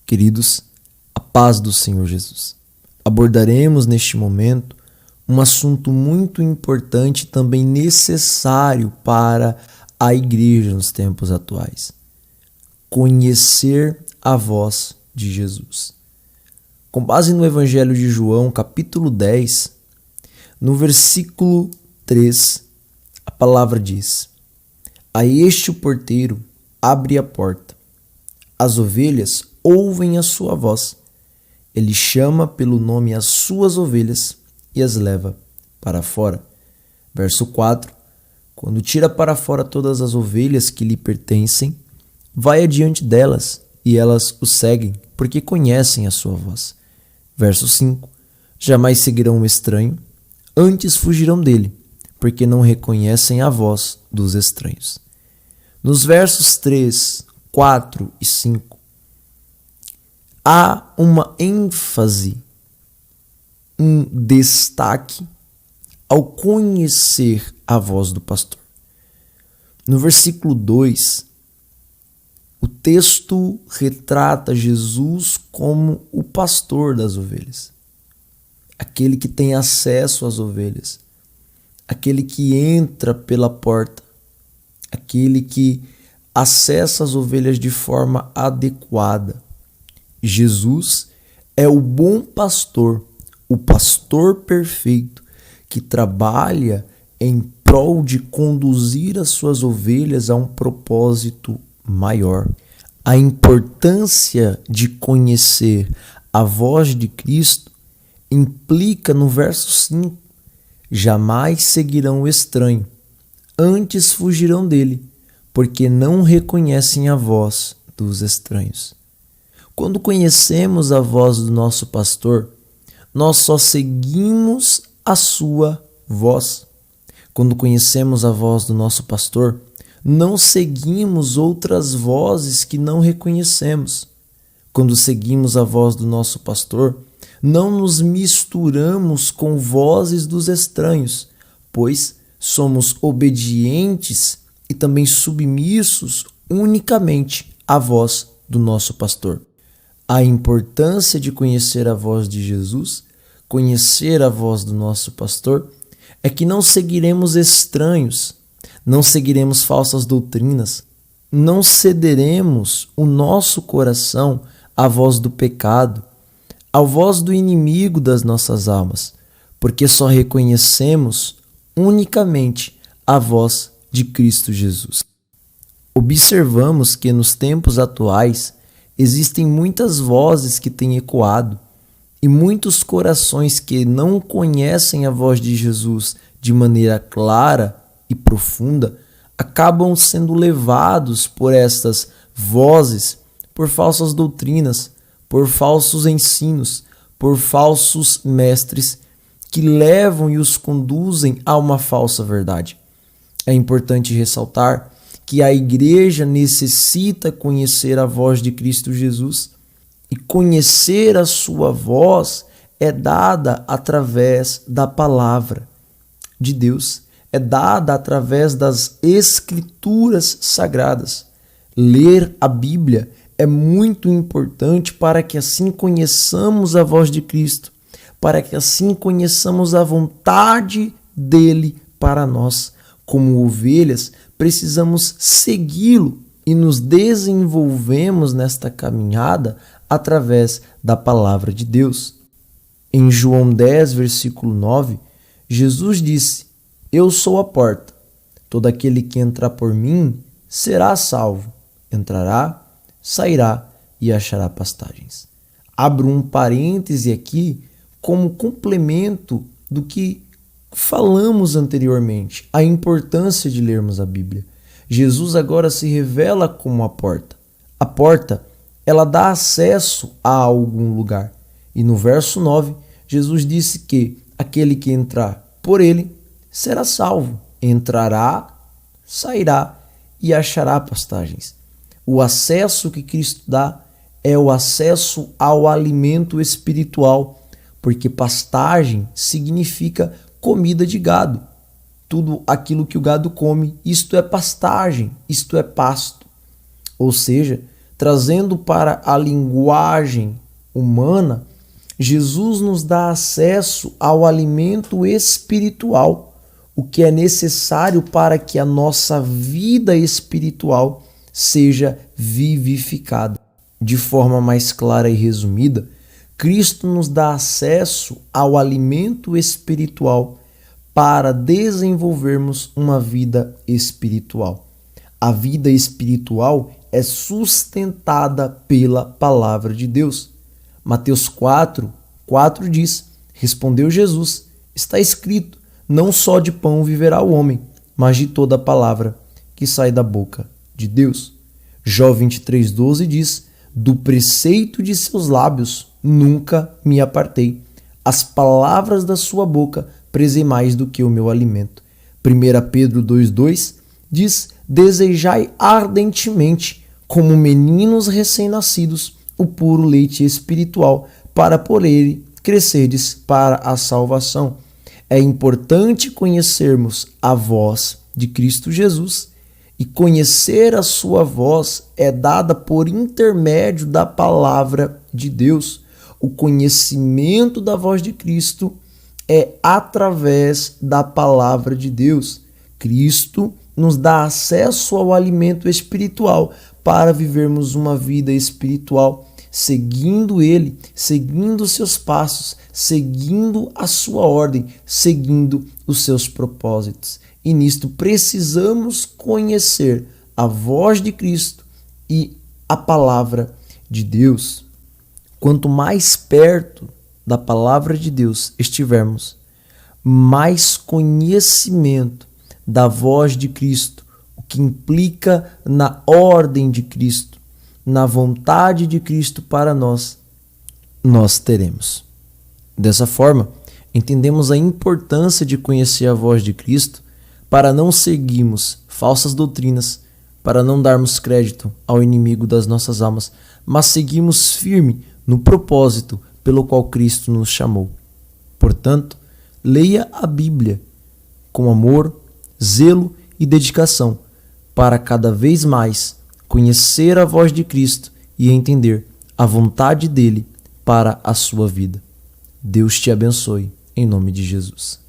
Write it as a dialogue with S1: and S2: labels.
S1: Queridos, a paz do Senhor Jesus. Abordaremos neste momento um assunto muito importante e também necessário para a igreja nos tempos atuais. Conhecer a voz de Jesus. Com base no Evangelho de João, capítulo 10, no versículo 3, a palavra diz: A este o porteiro abre a porta. As ovelhas ouvem a sua voz. Ele chama pelo nome as suas ovelhas e as leva para fora. Verso 4. Quando tira para fora todas as ovelhas que lhe pertencem, vai adiante delas e elas o seguem, porque conhecem a sua voz. Verso 5. Jamais seguirão o estranho, antes fugirão dele, porque não reconhecem a voz dos estranhos. Nos versos 3, 4 e 5, há uma ênfase, um destaque ao conhecer a voz do pastor. No versículo 2, o texto retrata Jesus como o pastor das ovelhas, aquele que tem acesso às ovelhas, aquele que entra pela porta, aquele que acessa as ovelhas de forma adequada. Jesus é o bom pastor, o pastor perfeito, que trabalha em prol de conduzir as suas ovelhas a um propósito maior. A importância de conhecer a voz de Cristo implica no verso 5: jamais seguirão o estranho, antes fugirão dele, porque não reconhecem a voz dos estranhos. Quando conhecemos a voz do nosso pastor, nós só seguimos a sua voz. Quando conhecemos a voz do nosso pastor, não seguimos outras vozes que não reconhecemos. Quando seguimos a voz do nosso pastor, não nos misturamos com vozes dos estranhos, pois somos obedientes e também submissos unicamente à voz do nosso pastor. A importância de conhecer a voz de Jesus, conhecer a voz do nosso pastor, é que não seguiremos estranhos, não seguiremos falsas doutrinas, não cederemos o nosso coração à voz do pecado, à voz do inimigo das nossas almas, porque só reconhecemos unicamente a voz de Cristo Jesus. Observamos que nos tempos atuais existem muitas vozes que têm ecoado e muitos corações que não conhecem a voz de Jesus de maneira clara e profunda acabam sendo levados por estas vozes, por falsas doutrinas, por falsos ensinos, por falsos mestres que levam e os conduzem a uma falsa verdade. É importante ressaltar que a igreja necessita conhecer a voz de Cristo Jesus, e conhecer a sua voz é dada através da palavra de Deus, é dada através das escrituras sagradas. Ler a Bíblia é muito importante para que assim conheçamos a voz de Cristo, para que assim conheçamos a vontade dele para nós. Como ovelhas, precisamos segui-lo e nos desenvolvemos nesta caminhada através da palavra de Deus. Em João 10, versículo 9, Jesus disse: Eu sou a porta. Todo aquele que entrar por mim será salvo. Entrará, sairá e achará pastagens. Abro um parêntese aqui como complemento do que falamos anteriormente, a importância de lermos a Bíblia. Jesus agora se revela como a porta. A porta, ela dá acesso a algum lugar. E no verso 9, Jesus disse que aquele que entrar por ele será salvo. Entrará, sairá e achará pastagens. O acesso que Cristo dá é o acesso ao alimento espiritual, porque pastagem significa comida de gado. Tudo aquilo que o gado come, isto é pastagem, isto é pasto. Ou seja, Trazendo para a linguagem humana, Jesus nos dá acesso ao alimento espiritual, o que é necessário para que a nossa vida espiritual seja vivificada. De forma mais clara e resumida, Cristo nos dá acesso ao alimento espiritual para desenvolvermos uma vida espiritual. A vida espiritual é sustentada pela palavra de Deus. Mateus 4:4 diz: respondeu Jesus, está escrito, não só de pão viverá o homem, mas de toda a palavra que sai da boca de Deus. Jó 23:12 diz: do preceito de seus lábios nunca me apartei. As palavras da sua boca prezei mais do que o meu alimento. 1 Pedro 2:2 diz: desejai ardentemente, como meninos recém-nascidos, o puro leite espiritual, para por ele crescerdes para a salvação. É importante conhecermos a voz de Cristo Jesus, e conhecer a sua voz é dada por intermédio da palavra de Deus. O conhecimento da voz de Cristo é através da palavra de Deus. Cristo nos dá acesso ao alimento espiritual para vivermos uma vida espiritual, seguindo Ele, seguindo os seus passos, seguindo a sua ordem, seguindo os seus propósitos. E nisto precisamos conhecer a voz de Cristo e a palavra de Deus. Quanto mais perto da palavra de Deus estivermos, mais conhecimento da voz de Cristo, o que implica na ordem de Cristo, na vontade de Cristo para nós teremos. Dessa forma, entendemos a importância de conhecer a voz de Cristo para não seguirmos falsas doutrinas, para não darmos crédito ao inimigo das nossas almas, mas seguimos firme no propósito pelo qual Cristo nos chamou. Portanto, leia a Bíblia com amor, zelo e dedicação, para cada vez mais conhecer a voz de Cristo e entender a vontade dele para a sua vida. Deus te abençoe, em nome de Jesus.